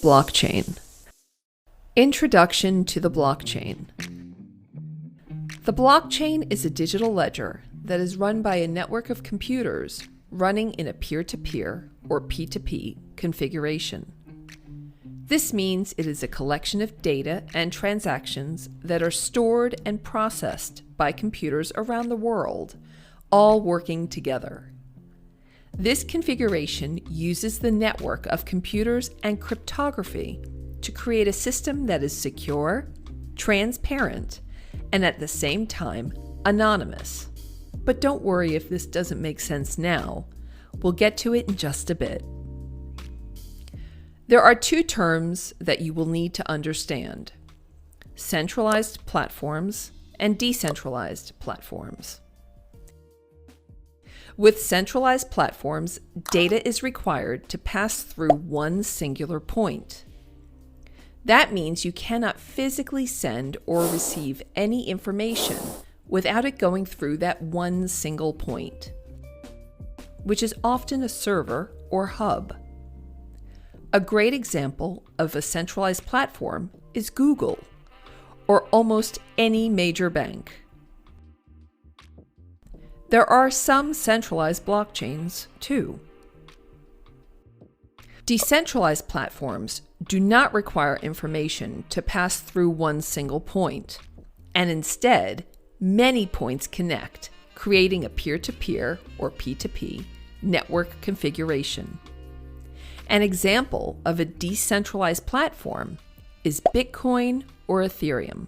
Blockchain. Introduction to the blockchain. The blockchain is a digital ledger that is run by a network of computers running in a peer-to-peer or P2P configuration. This means it is a collection of data and transactions that are stored and processed by computers around the world, all working together. This configuration uses the network of computers and cryptography to create a system that is secure, transparent, and at the same time anonymous. But don't worry if this doesn't make sense now. We'll get to it in just a bit. There are two terms that you will need to understand: centralized platforms and decentralized platforms. With centralized platforms, data is required to pass through one singular point. That means you cannot physically send or receive any information without it going through that one single point, which is often a server or hub. A great example of a centralized platform is Google, or almost any major bank. There are some centralized blockchains, too. Decentralized platforms do not require information to pass through one single point, and instead, many points connect, creating a peer-to-peer or P2P network configuration. An example of a decentralized platform is Bitcoin or Ethereum.